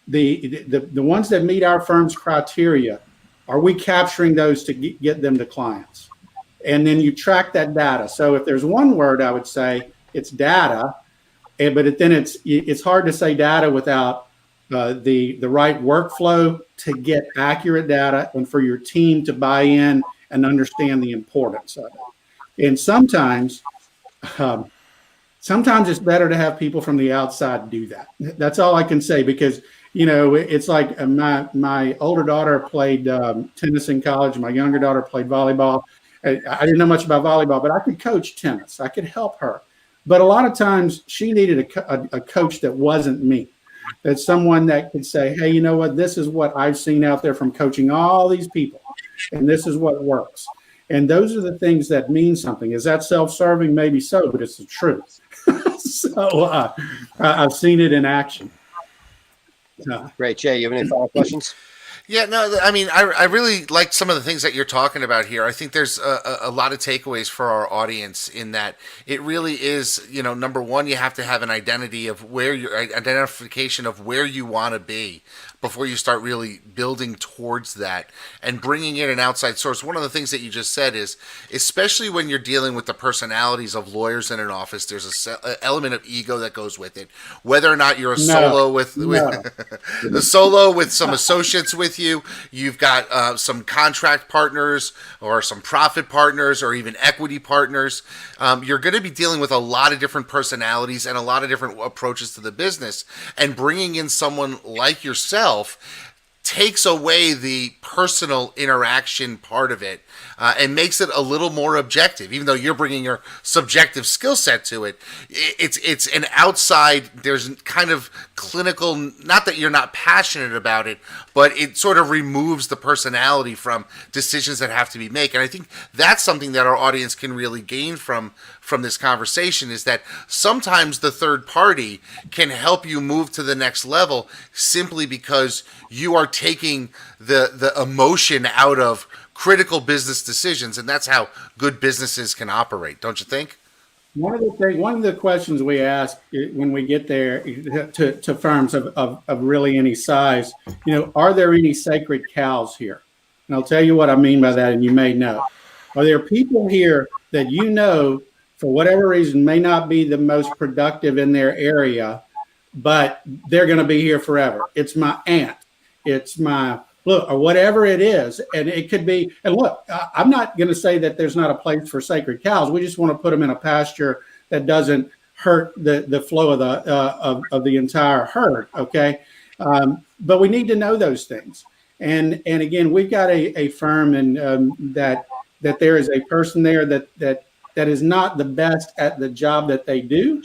the ones that meet our firm's criteria? Are we capturing those to get them to clients? And then you track that data. So if there's one word, I would say it's data. But then it's hard to say data without the right workflow to get accurate data and for your team to buy in and understand the importance of it. And sometimes it's better to have people from the outside do that. That's all I can say, because it's like my older daughter played tennis in college. My younger daughter played volleyball. I didn't know much about volleyball, but I could coach tennis. I could help her. But a lot of times she needed a coach that wasn't me. That's someone that could say, hey, you know what? This is what I've seen out there from coaching all these people, and this is what works. And those are the things that mean something. Is that self-serving? Maybe so, but it's the truth. So I've seen it in action. Great. Jay, you have any final questions? Yeah, no, I mean, I really like some of the things that you're talking about here. I think there's a lot of takeaways for our audience in that it really is, number one, you have to have an identification of where you want to be before you start really building towards that and bringing in an outside source. One of the things that you just said is, especially when you're dealing with the personalities of lawyers in an office, there's an element of ego that goes with it. Whether or not you're solo with some associates with you, you've got some contract partners or some profit partners or even equity partners. You're going to be dealing with a lot of different personalities and a lot of different approaches to the business, and bringing in someone like yourself takes away the personal interaction part of it and makes it a little more objective. Even though you're bringing your subjective skill set to it, it's an outside, there's kind of clinical, not that you're not passionate about it, but it sort of removes the personality from decisions that have to be made. And I think that's something that our audience can really gain from this conversation, is that sometimes the third party can help you move to the next level simply because you are taking the emotion out of critical business decisions, and that's how good businesses can operate, don't you think? One of the questions we ask when we get there to firms of really any size, are there any sacred cows here? And I'll tell you what I mean by that, and you may know. Are there people here that for whatever reason, may not be the most productive in their area, but they're going to be here forever? It's my aunt. It's my look, or whatever it is. And it could be, and look, I'm not going to say that there's not a place for sacred cows. We just want to put them in a pasture that doesn't hurt the flow of the entire herd. Okay, but we need to know those things. And again, we've got a firm, and that there is a person there that is not the best at the job that they do,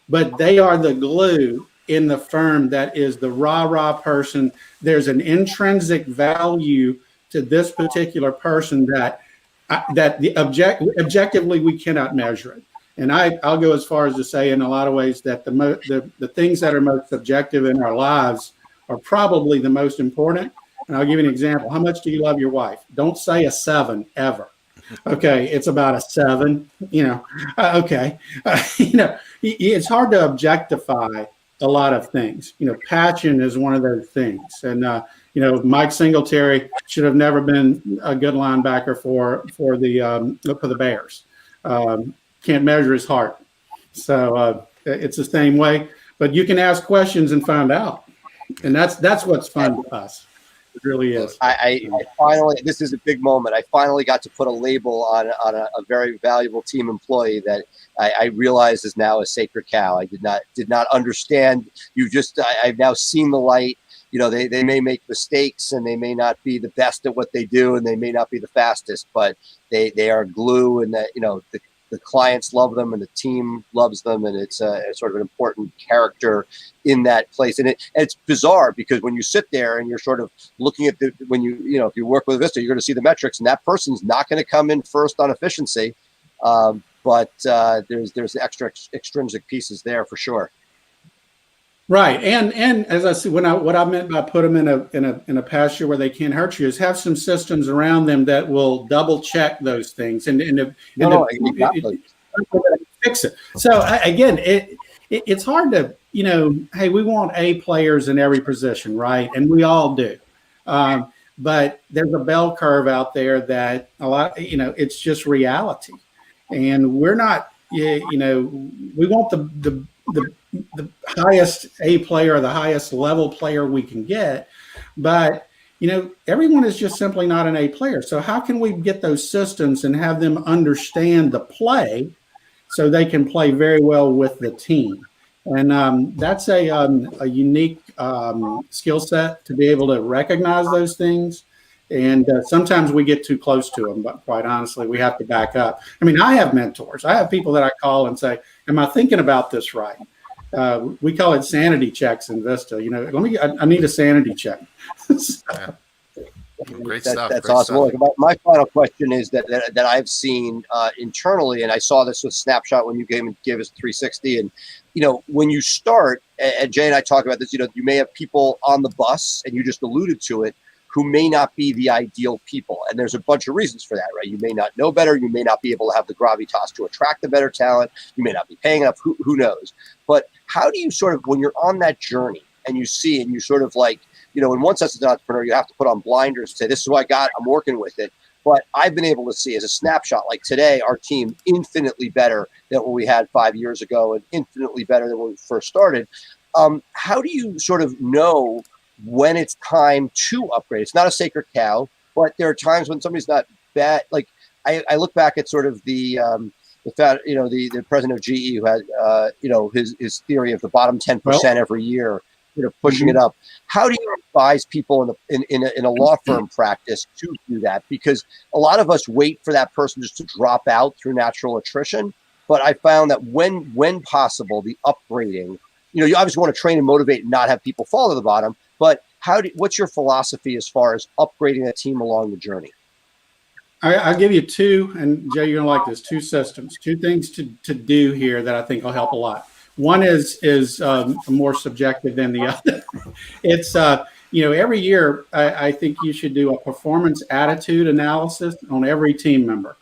but they are the glue in the firm that is the rah-rah person. There's an intrinsic value to this particular person that objectively we cannot measure it. And I'll go as far as to say, in a lot of ways, that the things that are most subjective in our lives are probably the most important. And I'll give you an example. How much do you love your wife? Don't say a 7 ever. Okay, it's about a 7. Okay, it's hard to objectify a lot of things. Passion is one of those things. And Mike Singletary should have never been a good linebacker for the Bears. Can't measure his heart. So it's the same way. But you can ask questions and find out, and that's what's fun to us. It really is. I finally, this is a big moment. I finally got to put a label on a very valuable team employee that I realize is now a sacred cow. I did not understand. I've now seen the light. They may make mistakes, and they may not be the best at what they do, and they may not be the fastest, but they are glue, and that the clients love them, and the team loves them, and it's sort of an important character in that place. And it's bizarre, because when you sit there and you're sort of looking at if you work with Vista, you're going to see the metrics, and that person's not going to come in first on efficiency, but there's extra extrinsic pieces there for sure. Right, and as I see, what I meant by put them in a pasture where they can't hurt you is have some systems around them that will double check those things and fix it. So again, it's hard to hey, we want A players in every position, right? And we all do, but there's a bell curve out there that a lot, it's just reality, and we're not, we want the highest A player or the highest level player we can get, but everyone is just simply not an A player. So how can we get those systems and have them understand the play so they can play very well with the team? And that's a unique skill set to be able to recognize those things. And sometimes we get too close to them, but quite honestly, we have to back up. I mean, I have mentors. I have people that I call and say, am I thinking about this right? We call it sanity checks in Vista. I need a sanity check. Yeah. Great stuff. That's great awesome. Stuff. Well, my final question is that I've seen internally, and I saw this with Snapshot when you gave us 360. And when you start, and Jay and I talk about this, you may have people on the bus, and you just alluded to it, who may not be the ideal people. And there's a bunch of reasons for that, right? You may not know better. You may not be able to have the gravitas to attract the better talent. You may not be paying enough. Who knows? But how do you sort of, when you're on that journey and you see, and you sort of like, in one sense as an entrepreneur, you have to put on blinders to say, this is what I got, I'm working with it. But I've been able to see as a snapshot, like today, our team infinitely better than what we had 5 years ago, and infinitely better than when we first started. How do you sort of know when it's time to upgrade? It's not a sacred cow, but there are times when somebody's not bad. Like I look back at sort of the president of GE who had his theory of the bottom 10% every year, pushing it up. How do you advise people in a law firm practice to do that? Because a lot of us wait for that person just to drop out through natural attrition. But I found that when possible, the upgrading, you obviously want to train and motivate and not have people fall to the bottom. But what's your philosophy as far as upgrading a team along the journey? I'll give you two, and Jay, you're gonna like this, two systems, two things to do here that I think will help a lot. One is more subjective than the other. It's every year I think you should do a performance attitude analysis on every team member,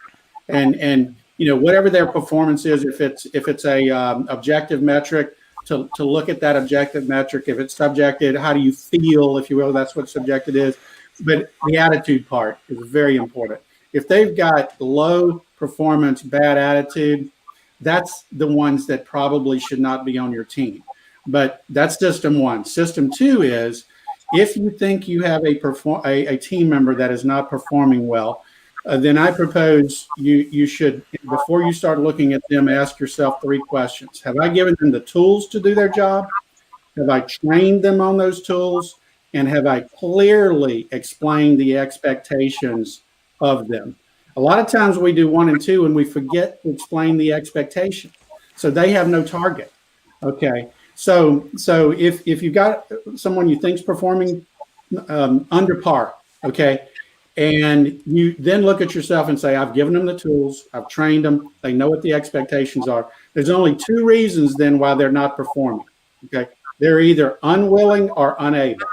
and whatever their performance is, if it's a objective metric, to look at that objective metric. If it's subjective, how do you feel, if you will? That's what subjective is. But the attitude part is very important. If they've got low performance, bad attitude, that's the ones that probably should not be on your team. But that's system one. System two is, if you think you have a team member that is not performing well, then I propose you should, before you start looking at them, ask yourself 3 questions. Have I given them the tools to do their job? Have I trained them on those tools? And have I clearly explained the expectations of them? A lot of times we do 1 and 2 and we forget to explain the expectation. So they have no target. Okay. So if you've got someone you think's performing under par, okay, and you then look at yourself and say, I've given them the tools, I've trained them, they know what the expectations are. There's only 2 reasons then why they're not performing. Okay. They're either unwilling or unable.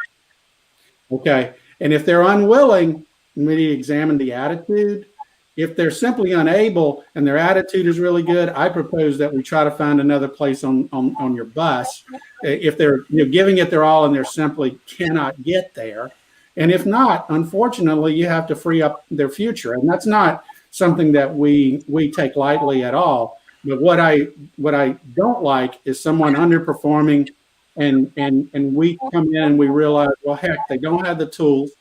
Okay. And if they're unwilling, we need to examine the attitude. If they're simply unable and their attitude is really good, I propose that we try to find another place on your bus. If they're giving it their all and they're simply cannot get there. And if not, unfortunately, you have to free up their future. And that's not something that we take lightly at all. But what I don't like is someone underperforming and we come in and we realize, well, heck, they don't have the tools.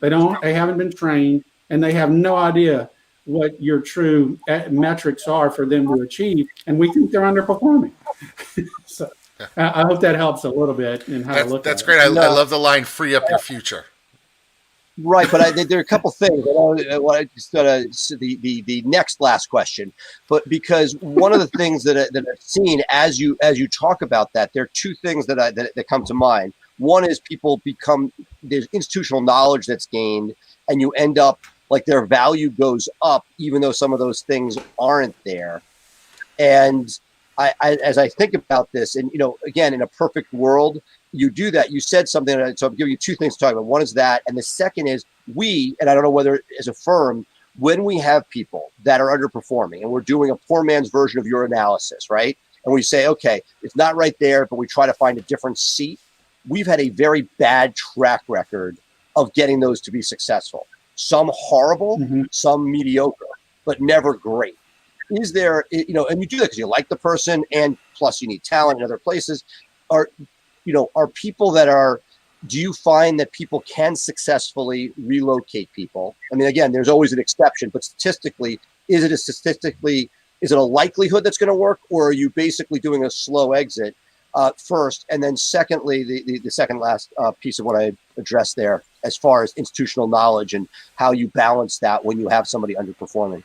They haven't been trained, and they have no idea what your true metrics are for them to achieve, and we think they're underperforming. So I hope that helps a little bit in how to look at it. That's great. I love the line, free up your future. Right, but there are a couple things. I just got the last question, but because one of the things that I've seen as you talk about that, there are 2 things that come to mind. One is there's institutional knowledge that's gained, and you end up like their value goes up, even though some of those things aren't there. And as I think about this, and again, in a perfect world, you do that. You said something, so I'll give you 2 things to talk about. One is that, and the second is and I don't know whether as a firm, when we have people that are underperforming and we're doing a poor man's version of your analysis, right? And we say, okay, it's not right there, but we try to find a different seat. We've had a very bad track record of getting those to be successful. Some horrible, some mediocre, but never great. Is there, and you do that because you like the person, and plus you need talent in other places. Are people do you find that people can successfully relocate people? I mean, again, there's always an exception, but statistically, is it a likelihood that's going to work, or are you basically doing a slow exit first? And then secondly, the second last piece of what I addressed there, as far as institutional knowledge and how you balance that when you have somebody underperforming.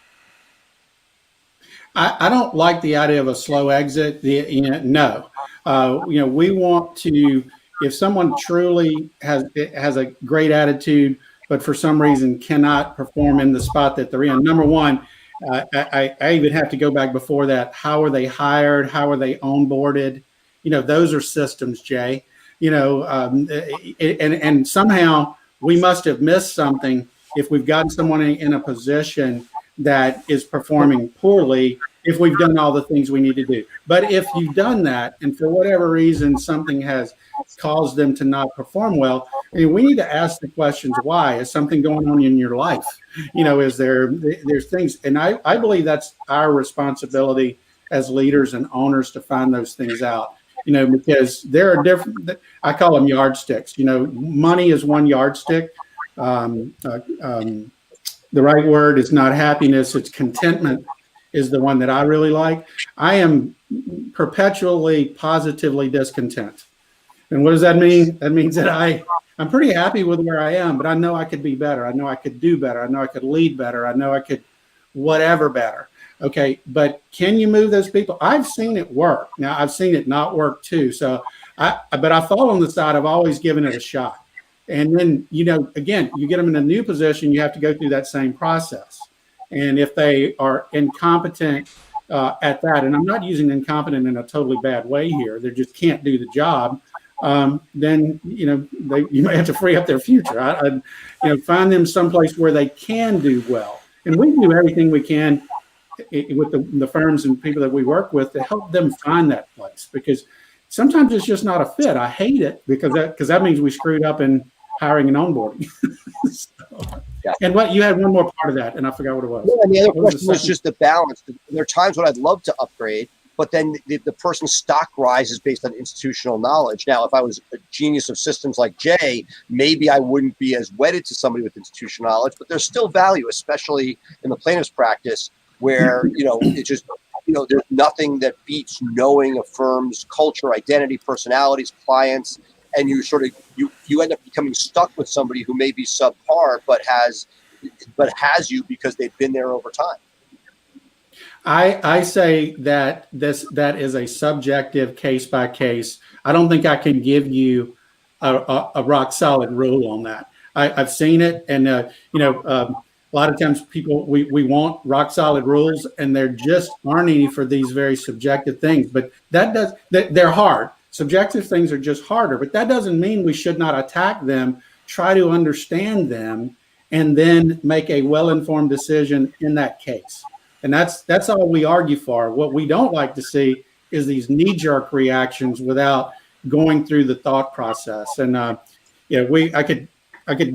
I don't like the idea of a slow exit. No. We want to, if someone truly has a great attitude, but for some reason cannot perform in the spot that they're in, number one, I even have to go back before that. How are they hired? How are they onboarded? Those are systems, Jay. And somehow we must have missed something if we've gotten someone in a position that is performing poorly, if we've done all the things we need to do. But if you've done that, and for whatever reason, something has caused them to not perform well, we need to ask the questions, why? Is something going on in your life? Is there's things, and I believe that's our responsibility as leaders and owners to find those things out. Because there are different, I call them yardsticks. Money is one yardstick. The right word is not happiness, it's contentment is the one that I really like. I am perpetually, positively discontent. And what does that mean? That means that I'm pretty happy with where I am, but I know I could be better. I know I could do better. I know I could lead better. I know I could whatever better. Okay, but can you move those people? I've seen it work. Now, I've seen it not work too. But I fall on the side of always giving it a shot. And then, again, you get them in a new position, you have to go through that same process. And if they are incompetent at that, and I'm not using incompetent in a totally bad way here, they just can't do the job, then, you might have to free up their future. Find them someplace where they can do well. And we do everything we can with the firms and people that we work with to help them find that place, because sometimes it's just not a fit. I hate it because that means we screwed up in hiring and onboarding. Yeah. And you had one more part of that, and I forgot what it was. Yeah, and the other question was just the balance. There are times when I'd love to upgrade, but then the person's stock rises based on institutional knowledge. Now, if I was a genius of systems like Jay, maybe I wouldn't be as wedded to somebody with institutional knowledge, but there's still value, especially in the plaintiff's practice, where, it's just, there's nothing that beats knowing a firm's culture, identity, personalities, clients, and you sort of, you end up becoming stuck with somebody who may be subpar, but has you because they've been there over time. I say that that is a subjective case by case. I don't think I can give you a rock solid rule on that. I've seen it, and a lot of times people we want rock solid rules, and there just aren't any for these very subjective things. But they're hard. Subjective things are just harder, but that doesn't mean we should not attack them, try to understand them, and then make a well-informed decision in that case. And that's all we argue for. What we don't like to see is these knee-jerk reactions without going through the thought process. And I could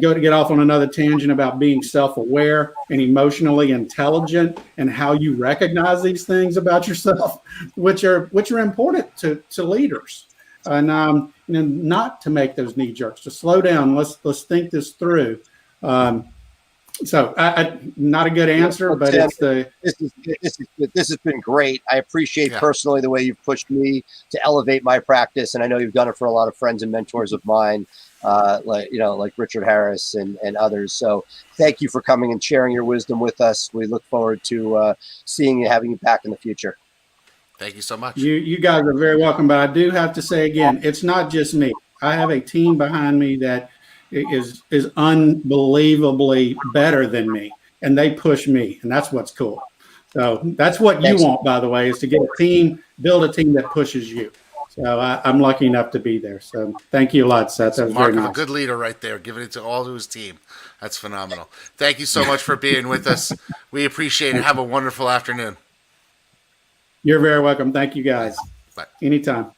go to get off on another tangent about being self-aware and emotionally intelligent and how you recognize these things about yourself, which are important to leaders. And not to make those knee jerks, to slow down. Let's think this through. So I not a good answer, but Tim, this has been great. I appreciate personally the way you've pushed me to elevate my practice, and I know you've done it for a lot of friends and mentors of mine, like Richard Harris and others. So thank you for coming and sharing your wisdom with us. We look forward to seeing you, having you back in the future. Thank you so much. You guys are very welcome, but I do have to say again, it's not just me. I have a team behind me that is unbelievably better than me, and they push me, and that's what's cool. So that's what you want, by the way, is to get a team, build a team that pushes you. So I'm lucky enough to be there. So thank you a lot, Seth. That was very nice. A good leader right there, giving it to all to his team. That's phenomenal. Thank you so much for being with us. We appreciate it. Have a wonderful afternoon. You're very welcome. Thank you, guys. Bye. Anytime.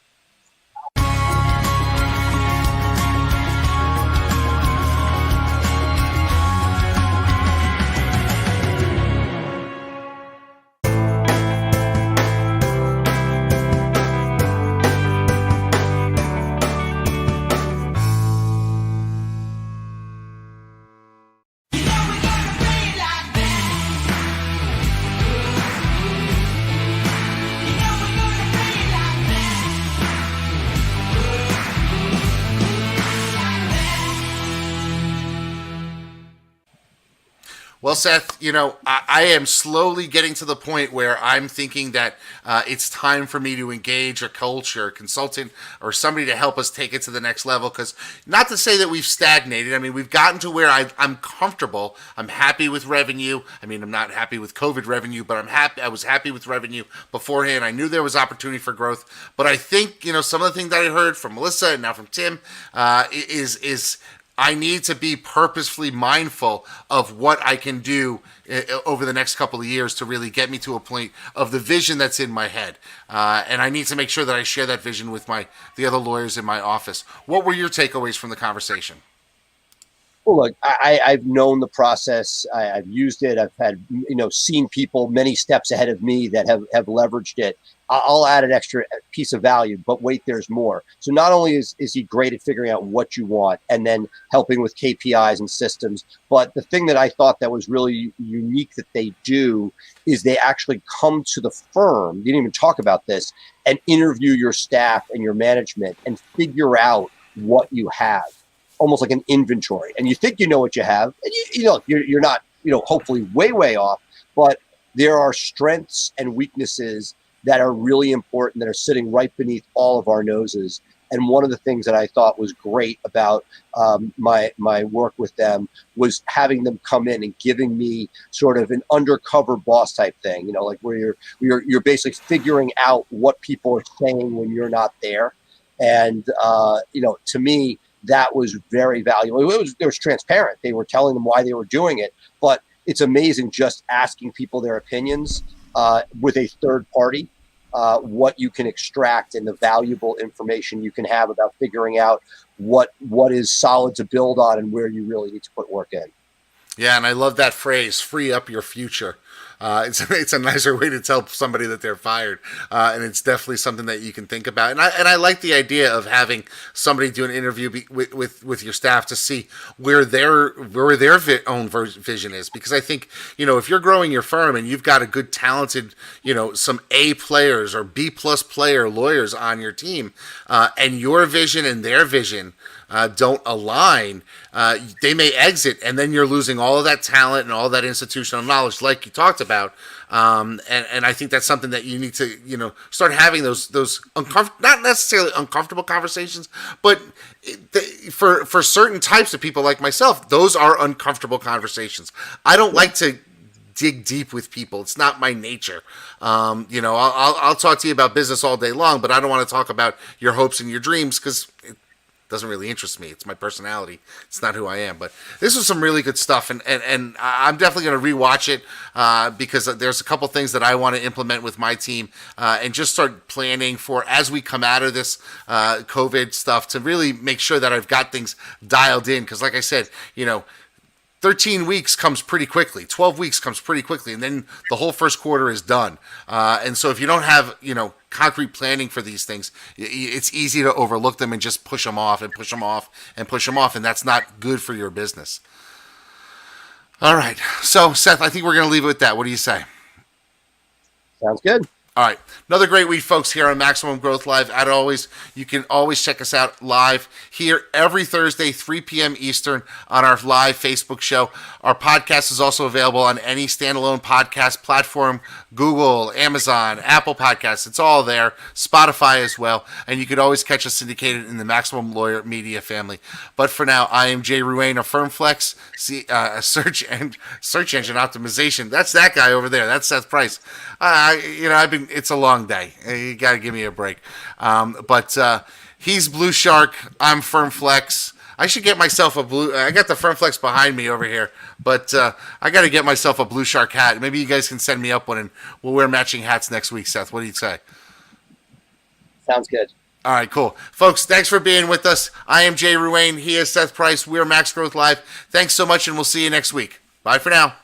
Well, Seth, I am slowly getting to the point where I'm thinking that it's time for me to engage a coach or a consultant or somebody to help us take it to the next level. Because not to say that we've stagnated. I mean, we've gotten to where I'm comfortable. I'm happy with revenue. I mean, I'm not happy with COVID revenue, but I'm happy. I was happy with revenue beforehand. I knew there was opportunity for growth. But I think, some of the things that I heard from Melissa and now from Tim is I need to be purposefully mindful of what I can do over the next couple of years to really get me to a point of the vision that's in my head. And I need to make sure that I share that vision with the other lawyers in my office. What were your takeaways from the conversation? Well, look, I've known the process. I've used it. I've had, seen people many steps ahead of me that have leveraged it. I'll add an extra piece of value, but wait, there's more. So not only is he great at figuring out what you want and then helping with KPIs and systems, but the thing that I thought that was really unique that they do is they actually come to the firm, you didn't even talk about this, and interview your staff and your management and figure out what you have, almost like an inventory. And you think you know what you have, and you're not, hopefully way off, but there are strengths and weaknesses that are really important, that are sitting right beneath all of our noses. And one of the things that I thought was great about my work with them was having them come in and giving me sort of an undercover boss type thing, like where you're basically figuring out what people are saying when you're not there. And, to me, that was very valuable. It was transparent. They were telling them why they were doing it, but it's amazing just asking people their opinions with a third party, what you can extract and the valuable information you can have about figuring out what is solid to build on and where you really need to put work in. Yeah, and I love that phrase, free up your future. It's a nicer way to tell somebody that they're fired, and it's definitely something that you can think about. And I like the idea of having somebody do an interview with your staff to see where their own vision is, because I think, if you're growing your firm and you've got a good talented, some A players or B plus player lawyers on your team, and your vision and their vision don't align, they may exit, and then you're losing all of that talent and all that institutional knowledge, like you talked about. And I think that's something that you need to, start having those not necessarily uncomfortable conversations, but for certain types of people like myself, those are uncomfortable conversations. I don't like to dig deep with people. It's not my nature. I'll talk to you about business all day long, but I don't want to talk about your hopes and your dreams, because doesn't really interest me. It's my personality. It's not who I am. But this was some really good stuff, and I'm definitely going to rewatch it because there's a couple things that I want to implement with my team and just start planning for as we come out of this COVID stuff, to really make sure that I've got things dialed in. Because like I said, 13 weeks comes pretty quickly. 12 weeks comes pretty quickly. And then the whole first quarter is done. And so if you don't have, concrete planning for these things, it's easy to overlook them and just push them off and push them off and push them off. And that's not good for your business. All right. So, Seth, I think we're going to leave it with that. What do you say? Sounds good. All right. Another great week, folks, here on Maximum Growth Live. As always, you can always check us out live here every Thursday, 3 p.m. Eastern, on our live Facebook show. Our podcast is also available on any standalone podcast platform, Google, Amazon, Apple Podcasts. It's all there. Spotify as well. And you could always catch us syndicated in the Maximum Lawyer Media family. But for now, I am Jay Ruane of FirmFlex, search engine optimization. That's that guy over there. That's Seth Price. It's a long day. You got to give me a break. But he's Blue Shark. I'm FirmFlex. I should get myself I got the FirmFlex behind me over here, but I got to get myself a Blue Shark hat. Maybe you guys can send me up one, and we'll wear matching hats next week, Seth. What do you say? Sounds good. All right, cool. Folks, thanks for being with us. I am Jay Ruane. He is Seth Price. We're Max Growth Live. Thanks so much, and we'll see you next week. Bye for now.